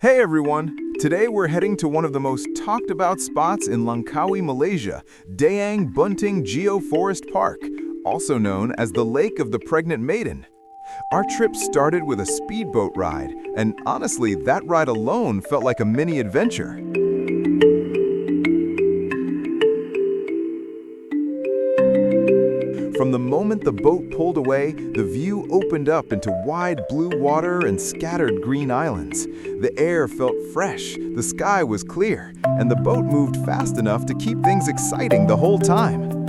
Hey everyone! Today we're heading to one of the most talked about spots in Langkawi, Malaysia, Dayang Bunting Geoforest Park, also known as the Lake of the Pregnant Maiden. Our trip started with a speedboat ride, and honestly, that ride alone felt like a mini adventure. From the moment the boat pulled away, the view opened up into wide blue water and scattered green islands. The air felt fresh, the sky was clear, and the boat moved fast enough to keep things exciting the whole time.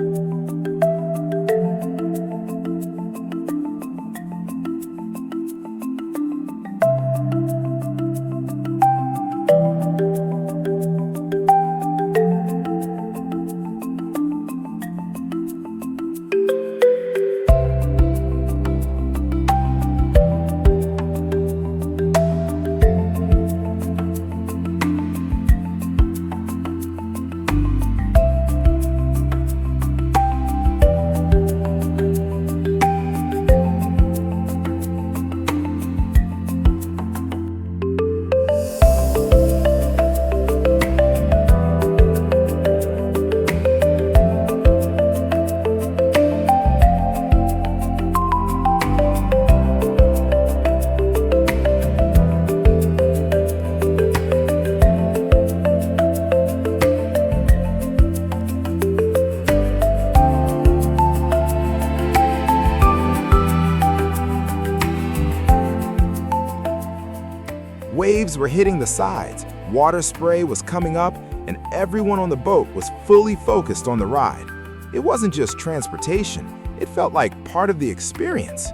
Waves were hitting the sides, water spray was coming up, and everyone on the boat was fully focused on the ride. It wasn't just transportation, it felt like part of the experience.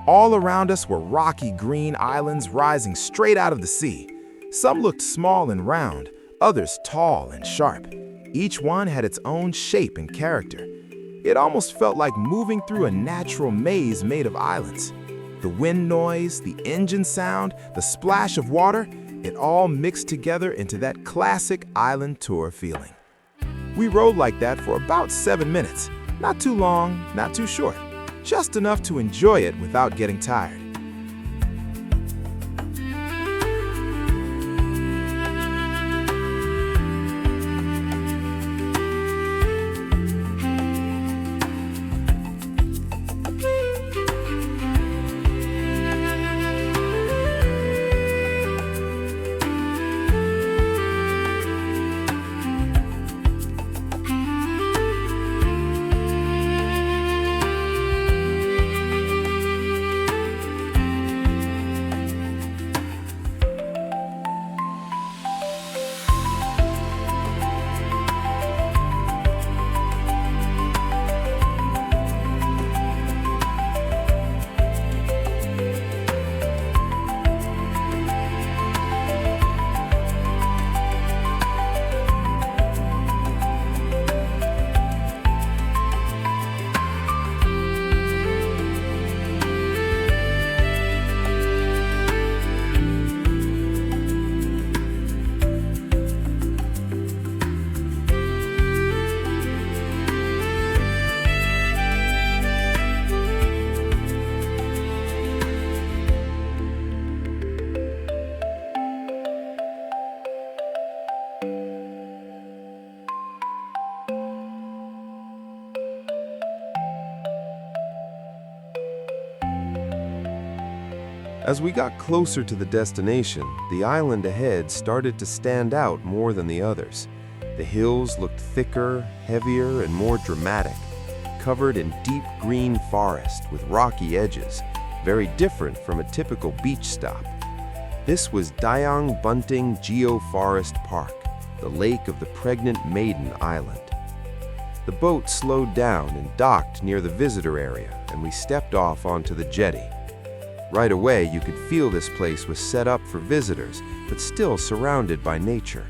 All around us were rocky green islands rising straight out of the sea. Some looked small and round, others tall and sharp. Each one had its own shape and character. It almost felt like moving through a natural maze made of islands. The wind noise, the engine sound, the splash of water, it all mixed together into that classic island tour feeling. We rode like that for about 7 minutes. Not too long, not too short. Just enough to enjoy it without getting tired. As we got closer to the destination, the island ahead started to stand out more than the others. The hills looked thicker, heavier, and more dramatic, covered in deep green forest with rocky edges, very different from a typical beach stop. This was Dayang Bunting Geoforest Park, the Lake of the Pregnant Maiden Island. The boat slowed down and docked near the visitor area, and we stepped off onto the jetty. Right away, you could feel this place was set up for visitors, but still surrounded by nature.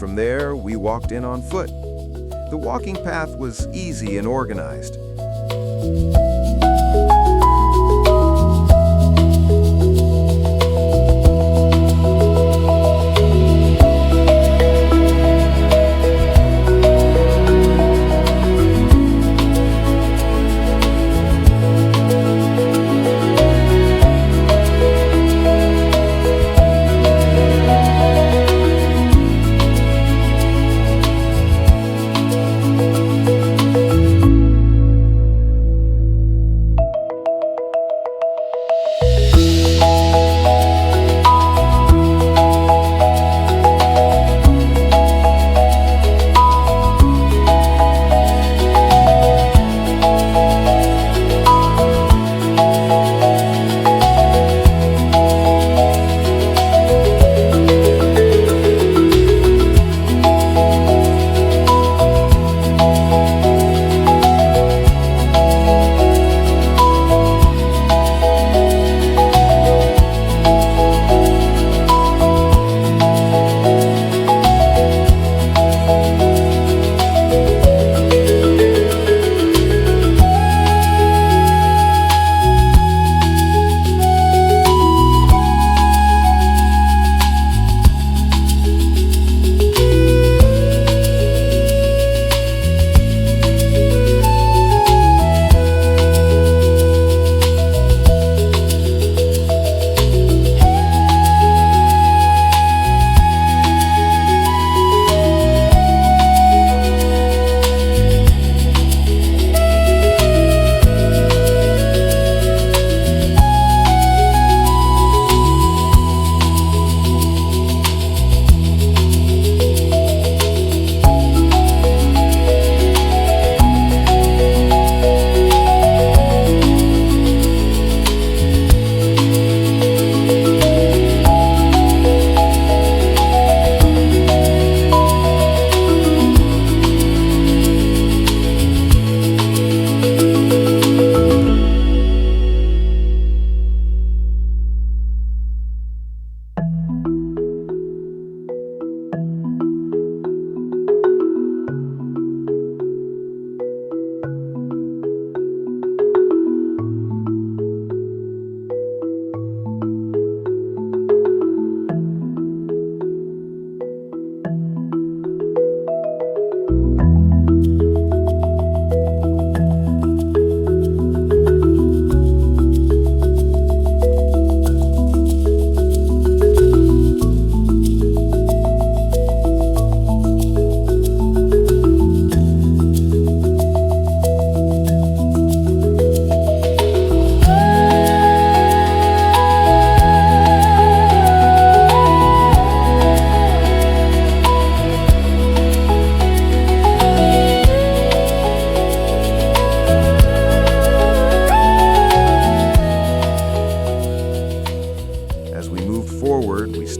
From there, we walked in on foot. The walking path was easy and organized.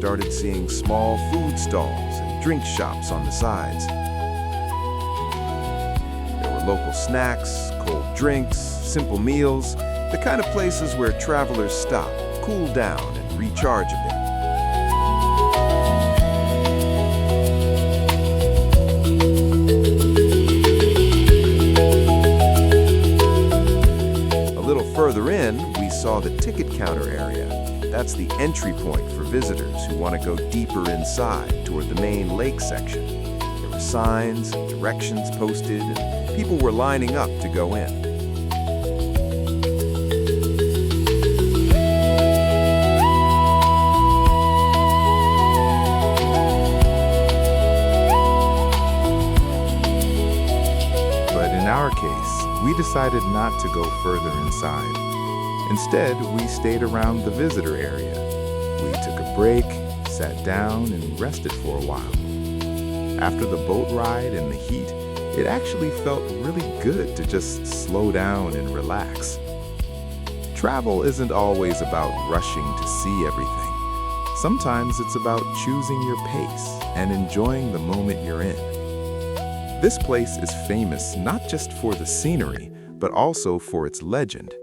started seeing small food stalls and drink shops on the sides. There were local snacks, cold drinks, simple meals, the kind of places where travelers stop, cool down, and recharge a bit. A little further in, we saw the ticket counter area. That's the entry point for visitors who want to go deeper inside toward the main lake section. There were signs and directions posted, and people were lining up to go in. But in our case, we decided not to go further inside. Instead, we stayed around the visitor area. We took a break, sat down, and rested for a while. After the boat ride and the heat, it actually felt really good to just slow down and relax. Travel isn't always about rushing to see everything. Sometimes it's about choosing your pace and enjoying the moment you're in. This place is famous not just for the scenery, but also for its legend.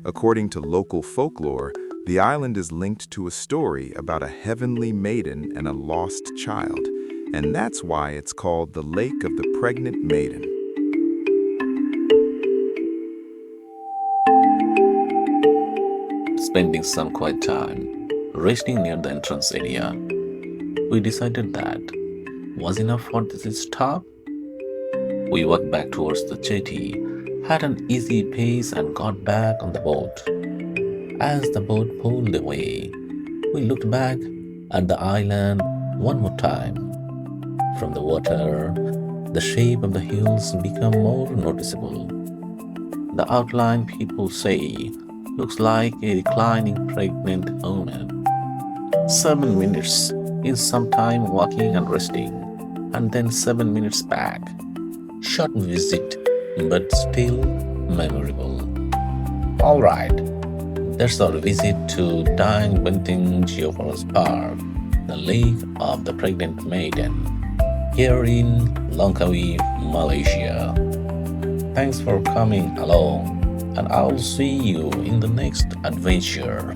According to local folklore, the island is linked to a story about a heavenly maiden and a lost child, And that's why it's called the Lake of the Pregnant Maiden. Spending some quiet time resting near the entrance area, we decided that was enough for this stop. We walked back towards the jetty, had an easy pace, and got back on the boat. As the boat pulled away, we looked back at the island one more time. From the water, the shape of the hills became more noticeable. The outline, people say, looks like a reclining pregnant woman. 7 minutes is some time walking and resting, and then 7 minutes back. Short visit, but still memorable. Alright, that's our visit to Dayang Bunting Geoforest Park, the Lake of the Pregnant Maiden, here in Langkawi, Malaysia. Thanks for coming along, and I'll see you in the next adventure.